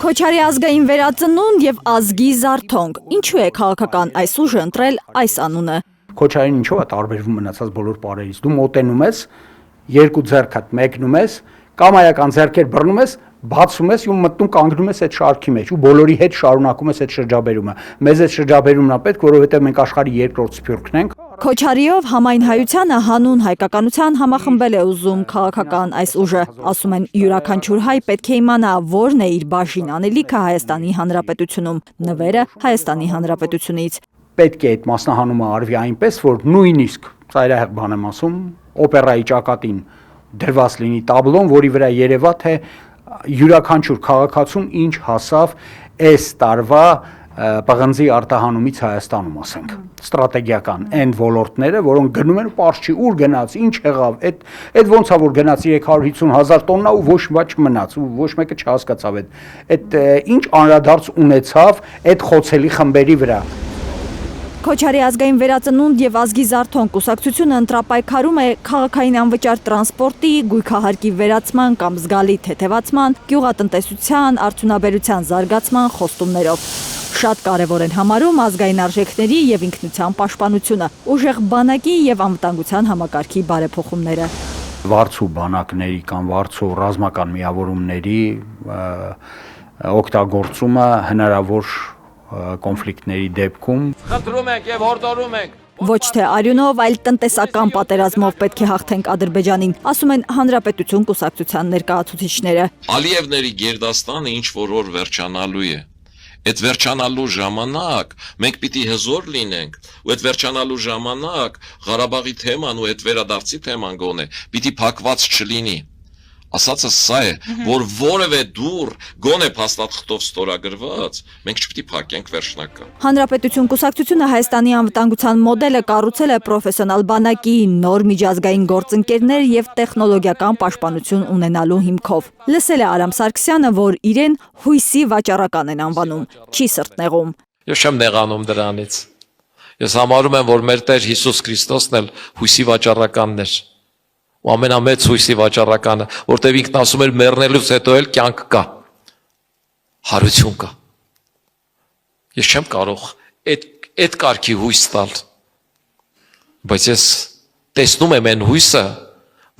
Քոչարի ազգային վերածնունդ եւ ազգի զարթոնք։ Ինչու է քաղաքական այս ուժը ընտրել այս անունը։ Քոչարին ինչով է տարբերվում մնացած բոլոր պարերից։ Դու մոտենում ես, երկու ձեռքդ մեկնում ես, կամայական ձեռքեր բռնում ես, բացում ես ու մտնում կանգնում ես այդ շարքի մեջ ու բոլորի հետ շարունակում ես այդ շրջաբերումը։ Մեզ այդ շրջաբերումն է պետք, որովհետեւ մենք աշխարհի երկրորդ սփյուռքն ենք։ Քոչարիով համայն հայությանը հանուն հայկականության համախմբել է ուզում քաղաքական այս ուժը։ Ասում են յուրաքանչյուր հայ պետք է իմանա որն է իր բաժին անելիքը Հայաստանի Հանրապետությունում, նվերը Հայաստանի Հանրապետությունից։ Պետք է այդ մասնահանումը արվի այնպես, որ նույնիսկ ծայրահեղ բան եմ ասում, օպերայի ճակատին դրված լինի տաբլոն, որի վրա երևա թե յուրաքանչյուր քաղաքացուն ինչ հասավ այս տարվա պղնձի արտահանումից Հայաստանում, ասենք, ստրատեգիական այն ոլորտները, որոնք գնում են ու պարզ չի ուր գնաց, ինչ եղավ, այդ ոնց է որ գնաց 350,000 տոննա ու ոչ մի չմնաց ու ոչ մեկը չհասկացավ այդ ինչ անդրադարձ ունեցավ այդ խոցելի խմբերի վրա։ Քոչարի ազգային վերածնունդ եւ ազգի զարթոնք կուսակցությունը ընտրապայքարում է քաղաքային անվճար տրանսպորտի, գույքահարկի վերացման կամ զգալի թեթևացման, գյուղատնտեսության, արդյունաբերության զարգացման խոստումներով։ Շատ կարևոր են համարում ազգային արժեքների եւ ինքնության պաշտպանությունը, ուժեղ բանակի եւ անվտանգության համակարգի բարեփոխումները։ Վարձու բանակների կամ վարձու ռազմական միավորումների օգտագործումը հնարավոր կոնֆլիկտների դեպքում խնդրում ենք եւ հորդորում ենք ոչ թե արյունով, այլ տնտեսական պատերազմով պետք է հաղթենք Ադրբեջանին, ասում են Հանրապետություն կուսակցության ներկայացուցիչները։ Ալիևների գերդաստանը ինչ որ օր վերջանալու է։ Այդ վերջանալու ժամանակ մենք պիտի հզոր լինենք, ու այդ վերջանալու ժամանակ Ղարաբաղի թեման ու այդ վերադարձի թեման գոնե պիտի փակված չլինի։ Ասածը սա է, որ որևէ դուր գոնե փաստաթղթով ստորագրված, մենք չպիտի փակենք վերջնական։ Հանրապետություն կուսակցությունը Հայաստանի անվտանգության մոդելը կառուցել է պրոֆեսիոնալ բանակի, նոր միջազգային գործընկերներ եւ տեխնոլոգիական պաշտպանություն ունենալու հիմքով։ Լսել է Արամ Սարգսյանը, որ իրեն հույսի վաճառական են անվանում, չի սրտնեղում։ Ես չեմ նեղանում դրանից։ Ես համարում եմ, որ մեր Տեր Հիսուս Քրիստոսն էլ հույսի վաճառականն էր։ Ու ամենամեծ հույսի վաճառականը, որտեղ ինքն ասում էր մեռնելուց հետո էլ կյանք կա, հարություն կա։ Ես չեմ կարող այդ կարգի հույս տալ, բայց ես տեսնում եմ այն հույսը,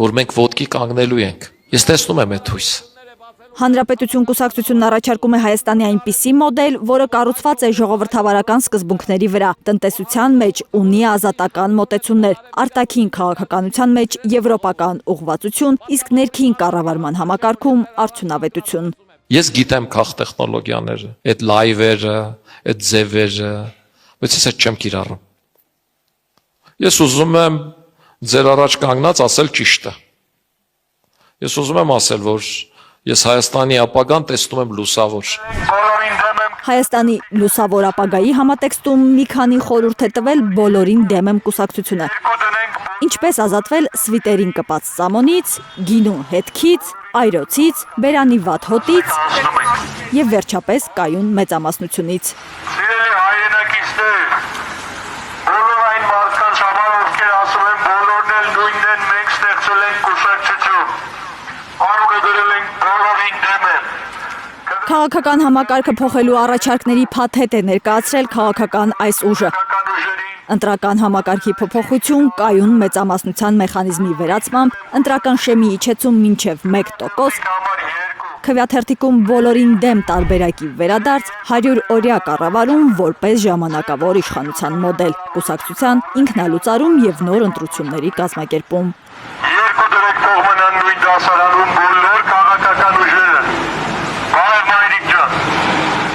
որ մենք ոտքի կանգնելու ենք։ Ես տեսնում եմ այդ հույսը։ Հանրապետություն կուսակցությունն առաջարկում է Հայաստանի այնպիսի մոդել, որը կառուցված է ժողովրդավարական սկզբունքների վրա, տնտեսության մեջ ունի ազատական մոտեցումներ, արտաքին քաղաքականության մեջ եվրոպական ուղղվածություն, իսկ ներքին կառավարման համակարգում արդյունավետություն։ Ես գիտեմ քաղ տեխնոլոգիաները, այդ լայվերը, այդ ձևերը, բայց ես այդ չեմ կիրառում։ Ես ուզում եմ ձեր առաջ կանգնած ասել ճիշտը։ Ես ուզում եմ ասել, որ ես Հայաստանի ապագան տեսնում եմ լուսավոր։ Հայաստանի լուսավոր ապագայի համատեքստում մի քանի խորհուրդ է տվել բոլորին դեմ եմ կուսակցությունը։ Ինչպես ազատվել սվիտերին կպած ծամոնից, գինու հետքից, այրոցից, բերանի վատ հոտից եւ վերջապես կայուն մեծամասնությունից։ Սիրելի հայրենակիցներ, բոլոր այն մարդկանց համար, ովքեր ասում են բոլորն էլ նույնն են, մենք ստեղծել ենք կուսակցություն։ Անունը դրել ենք բոլորին դեմ եմ։ Քաղաքական համակարգը փոխելու առաջարկների փաթեթ է ներկայացրել քաղաքական այս ուժը։ Ընտրական համակարգի փոփոխություն, կայուն մեծամասնության մեխանիզմի վերացմամբ, ընտրական շեմի իջեցում մինչև 1%, քվեաթերթիկում բոլորին դեմ տարբերակի վերադարձ, 100 օրյա կառավարում որպես ժամանակավոր իշխանության մոդել, կուսակցության ինքնալուծարում եւ նոր ընտրությունների կազմակերպում։ Երկու դրեք թող մնան նույն դասարանում բոլոր քաղաքական ուժերը։ Բարև մայրիկ ջան,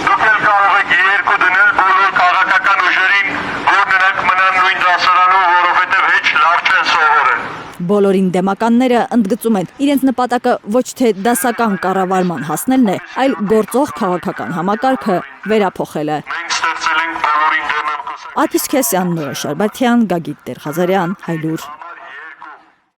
դուք էլ կարող եք երկու դնել բոլոր քաղաքական ուժերին, որ նրանք մնան նույն դասարանում, որովհետև հեչ լավ չեն սովորել։ Բոլորին դեմականները ընդգծում են, իրենց նպատակը ոչ թե դասական կառավարման հասնելն է, այլ գործող քաղաքական համակարգը վերափոխելը։ Մենք ստեղծել ենք բոլորին դեմ եմ կուսակցություն։ Աթիս Քեսյան, Նուրե Շարբաթյան, Գագիկ Տեր-Ղազարյան, Հայլուր։